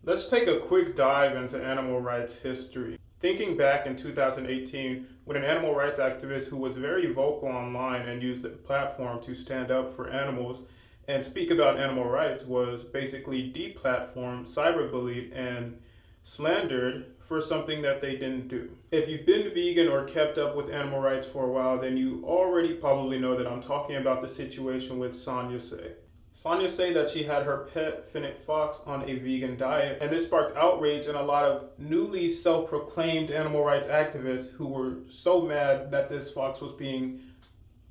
Let's take a quick dive into animal rights history. Thinking back in 2018, when an animal rights activist who was very vocal online and used the platform to stand up for animals and speak about animal rights was basically deplatformed, cyberbullied, and slandered for something that they didn't do. If you've been vegan or kept up with animal rights for a while, then you already probably know that I'm talking about the situation with Sonya Say. Sonya said that she had her pet fennec fox on a vegan diet, and this sparked outrage in a lot of newly self-proclaimed animal rights activists who were so mad that this fox was being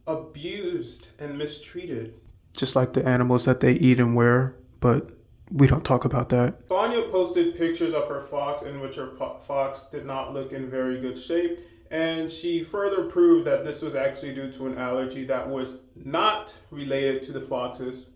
abused and mistreated. Just like the animals that they eat and wear, but we don't talk about that. Sonya posted pictures of her fox in which her fox did not look in very good shape, and she further proved that this was actually due to an allergy that was not related to the fox's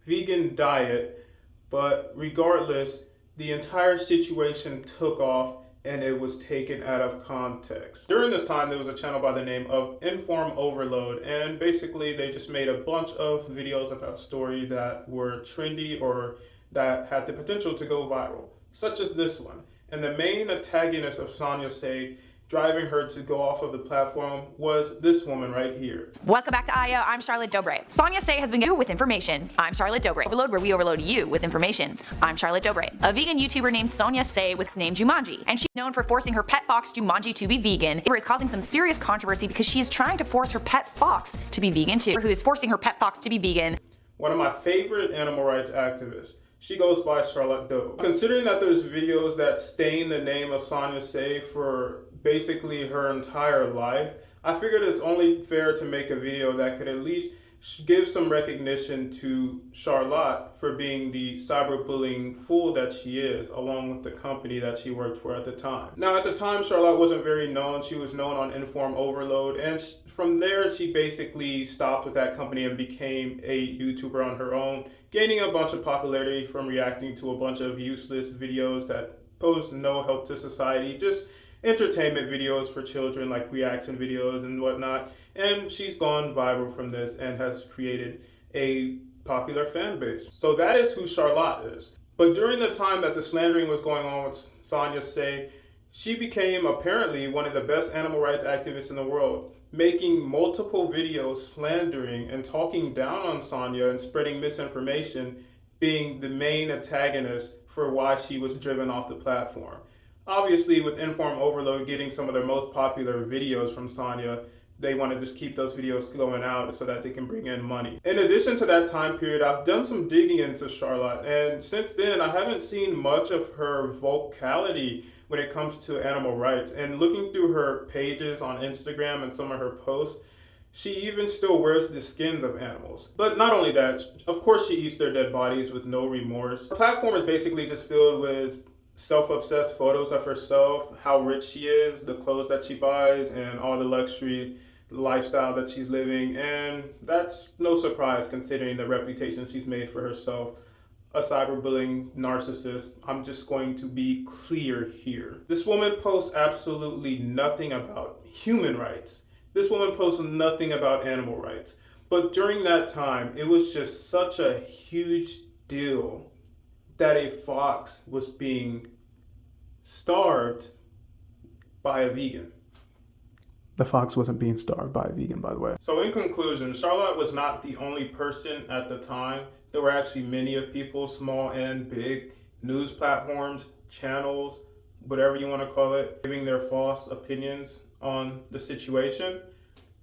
vegan diet. But regardless, the entire situation took off and it was taken out of context. During this time, there was a channel by the name of Inform Overload, and basically they just made a bunch of videos about story that were trendy or that had the potential to go viral, such as this one. And the main antagonist of Sonya Say, driving her to go off of the platform, was this woman right here. Welcome back to IO. I'm Charlotte Dobre. Sonya Say has been you with information. I'm Charlotte Dobre. Overload, where we overload you with information. I'm Charlotte Dobre. A vegan YouTuber named Sonya Say with his name Jumanji, and she's known for forcing her pet fox Jumanji to be vegan. It is causing some serious controversy because she is trying to force her pet fox to be vegan too. Who is forcing her pet fox to be vegan? One of my favorite animal rights activists. She goes by Charlotte Dobre. Considering that there's videos that stain the name of Sonya Say for basically her entire life, I figured it's only fair to make a video that could at least give some recognition to Charlotte for being the cyberbullying fool that she is, along with the company that she worked for at the time. Now, at the time, Charlotte wasn't very known. She was known on Inform Overload, and from there, she basically stopped with that company and became a YouTuber on her own, gaining a bunch of popularity from reacting to a bunch of useless videos that posed no help to society, just entertainment videos for children, like reaction videos and whatnot. And she's gone viral from this and has created a popular fan base. So that is who Charlotte is. But during the time that the slandering was going on with Sonya Say, she became apparently one of the best animal rights activists in the world, making multiple videos slandering and talking down on Sonya and spreading misinformation, being the main antagonist for why she was driven off the platform. Obviously, with Inform Overload getting some of their most popular videos from Sonya, they want to just keep those videos going out so that they can bring in money. In addition to that time period, I've done some digging into Charlotte, and since then, I haven't seen much of her vocality when it comes to animal rights. And looking through her pages on Instagram and some of her posts, she even still wears the skins of animals. But not only that, of course she eats their dead bodies with no remorse. The platform is basically just filled with self-obsessed photos of herself, how rich she is, the clothes that she buys, and all the luxury lifestyle that she's living. And that's no surprise considering the reputation she's made for herself. A cyberbullying narcissist. I'm just going to be clear here. This woman posts absolutely nothing about human rights. This woman posts nothing about animal rights. But during that time, it was just such a huge deal that a fox was being starved by a vegan. The fox wasn't being starved by a vegan, by the way. So in conclusion, Charlotte was not the only person at the time. There were actually many of people, small and big, news platforms, channels, whatever you want to call it, giving their false opinions on the situation.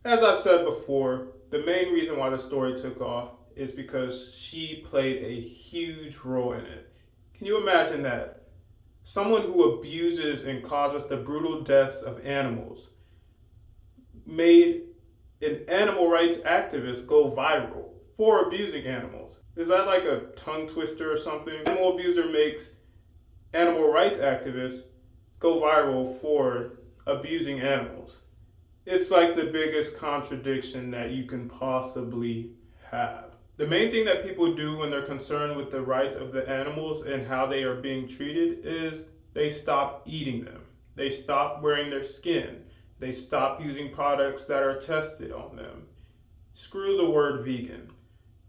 As I've said before, the main reason why the story took off is because she played a huge role in it. Can you imagine that? Someone who abuses and causes the brutal deaths of animals made an animal rights activist go viral for abusing animals. Is that like a tongue twister or something? Animal abuser makes animal rights activists go viral for abusing animals. It's like the biggest contradiction that you can possibly have. The main thing that people do when they're concerned with the rights of the animals and how they are being treated is they stop eating them. They stop wearing their skin. They stop using products that are tested on them. Screw the word vegan.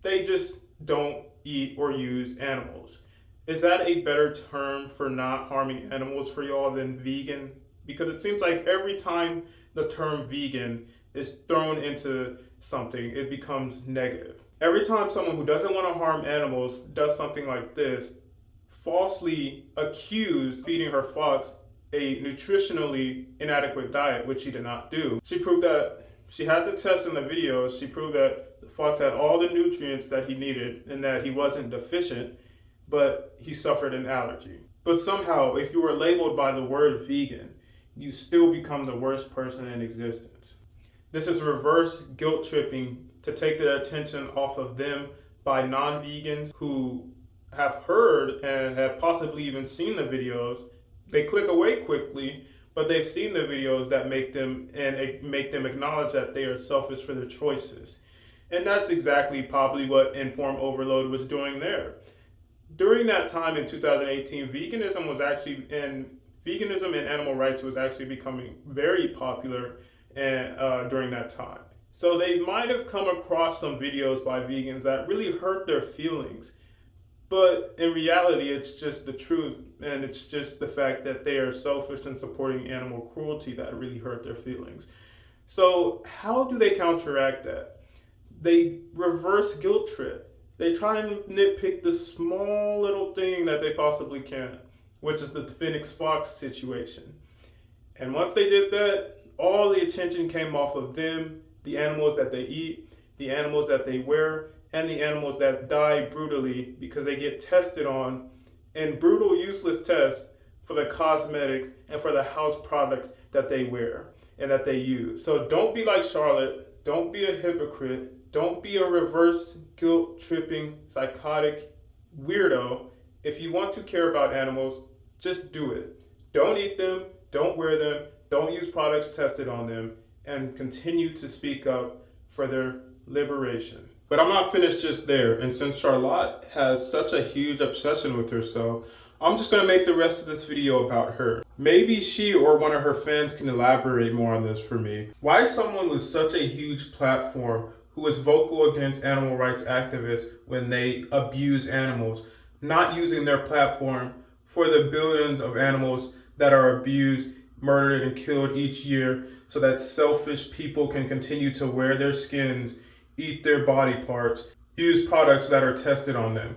They just don't eat or use animals. Is that a better term for not harming animals for y'all than vegan? Because it seems like every time the term vegan is thrown into something, it becomes negative. Every time someone who doesn't want to harm animals does something like this, falsely accused feeding her fox a nutritionally inadequate diet, which she did not do. She proved that she had the test in the videos. She proved that the fox had all the nutrients that he needed and that he wasn't deficient, but he suffered an allergy. But somehow, if you were labeled by the word vegan, you still become the worst person in existence. This is reverse guilt tripping to take the attention off of them by non-vegans who have heard and have possibly even seen the videos. They click away quickly, but they've seen the videos that make them acknowledge that they are selfish for their choices. And that's exactly probably what Inform Overload was doing there. During that time in 2018, veganism and animal rights was actually becoming very popular during that time. So they might have come across some videos by vegans that really hurt their feelings. But in reality, it's just the truth, and it's just the fact that they are selfish and supporting animal cruelty that really hurt their feelings. So how do they counteract that? They reverse guilt trip. They try and nitpick the small little thing that they possibly can, which is the Phoenix Fox situation. And once they did that, all the attention came off of them, the animals that they eat, the animals that they wear, and the animals that die brutally because they get tested on in brutal, useless tests for the cosmetics and for the house products that they wear and that they use. So don't be like Charlotte. Don't be a hypocrite. Don't be a reverse guilt-tripping, psychotic weirdo. If you want to care about animals, just do it. Don't eat them. Don't wear them. Don't use products tested on them. And continue to speak up for their liberation. But I'm not finished just there, and since Charlotte has such a huge obsession with herself, I'm just going to make the rest of this video about her. Maybe she or one of her fans can elaborate more on this for me. Why is someone with such a huge platform who is vocal against animal rights activists when they abuse animals, not using their platform for the billions of animals that are abused, murdered, and killed each year so that selfish people can continue to wear their skins, eat their body parts, use products that are tested on them?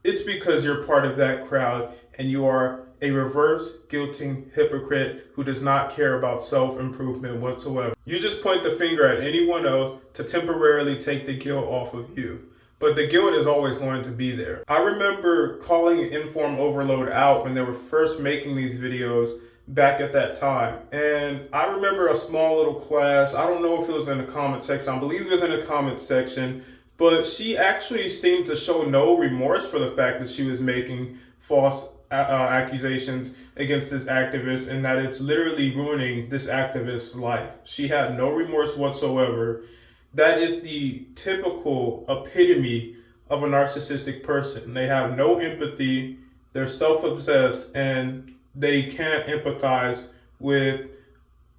It's because you're part of that crowd and you are a reverse guilting hypocrite who does not care about self-improvement whatsoever. You just point the finger at anyone else to temporarily take the guilt off of you. But the guilt is always going to be there. I remember calling Inform Overload out when they were first making these videos back at that time. And I remember a small little class. I don't know if it was in the comment section. I believe it was in the comment section. But she actually seemed to show no remorse for the fact that she was making false accusations against this activist and that it's literally ruining this activist's life. She had no remorse whatsoever. That is the typical epitome of a narcissistic person. They have no empathy, they're self-obsessed, and they can't empathize with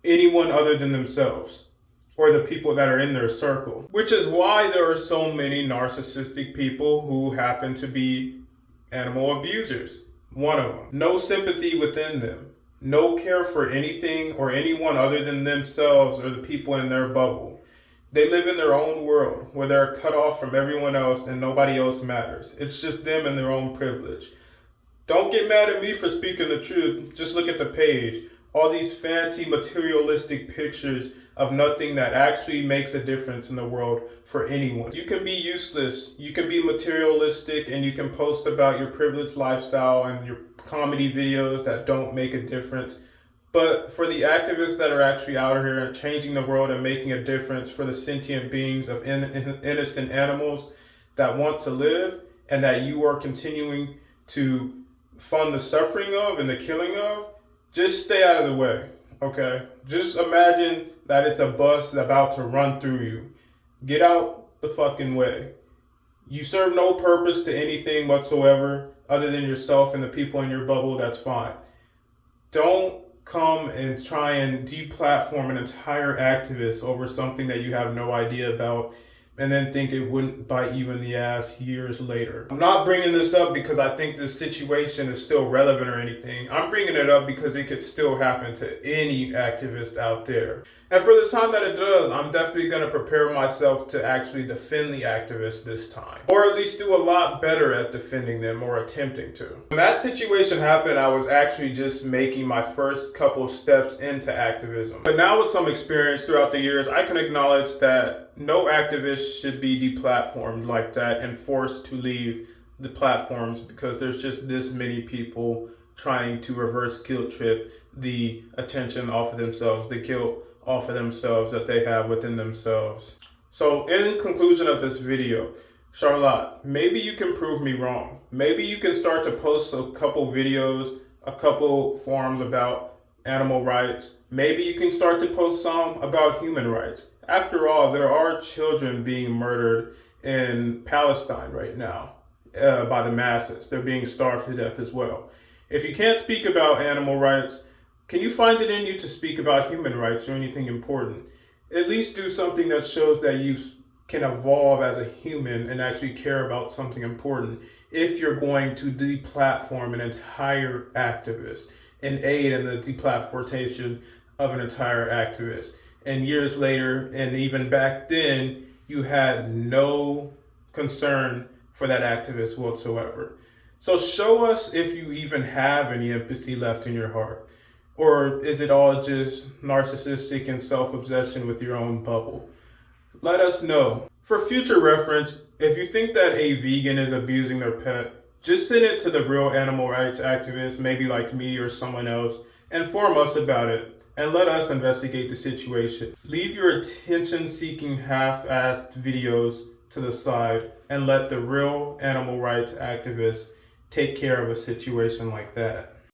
anyone other than themselves or the people that are in their circle. Which is why there are so many narcissistic people who happen to be animal abusers. One of them. No sympathy within them. No care for anything or anyone other than themselves or the people in their bubble. They live in their own world where they're cut off from everyone else and nobody else matters. It's just them and their own privilege. Don't get mad at me for speaking the truth. Just look at the page. All these fancy materialistic pictures of nothing that actually makes a difference in the world for anyone. You can be useless, you can be materialistic, and you can post about your privileged lifestyle and your comedy videos that don't make a difference. But for the activists that are actually out here and changing the world and making a difference for the sentient beings of innocent animals that want to live and that you are continuing to fund the suffering of and the killing of, just stay out of the way, okay? Just imagine that it's a bus about to run through you. Get out the fucking way. You serve no purpose to anything whatsoever other than yourself and the people in your bubble. That's fine. Don't come and try and deplatform an entire activist over something that you have no idea about. and then think it wouldn't bite you in the ass years later. I'm not bringing this up because I think this situation is still relevant or anything. I'm bringing it up because it could still happen to any activist out there. And for the time that it does, I'm definitely going to prepare myself to actually defend the activists this time. Or at least do a lot better at defending them, or attempting to. When that situation happened, I was actually just making my first couple of steps into activism. But now with some experience throughout the years, I can acknowledge that no activist should be deplatformed like that and forced to leave the platforms because there's just this many people trying to reverse guilt trip the attention off of themselves, the guilt off of themselves that they have within themselves. So in conclusion of this video, Charlotte, maybe you can prove me wrong. Maybe you can start to post a couple videos, a couple forums about animal rights. Maybe you can start to post some about human rights. After all, there are children being murdered in Palestine right now by the masses. They're being starved to death as well. If you can't speak about animal rights, can you find it in you to speak about human rights or anything important? At least do something that shows that you can evolve as a human and actually care about something important if you're going to deplatform an entire activist and aid in the deplatformation of an entire activist. And years later, and even back then, you had no concern for that activist whatsoever. So show us if you even have any empathy left in your heart. Or is it all just narcissistic and self-obsession with your own bubble? Let us know. For future reference, if you think that a vegan is abusing their pet, just send it to the real animal rights activists, maybe like me or someone else, inform us about it, and let us investigate the situation. Leave your attention-seeking half-assed videos to the side and let the real animal rights activists take care of a situation like that.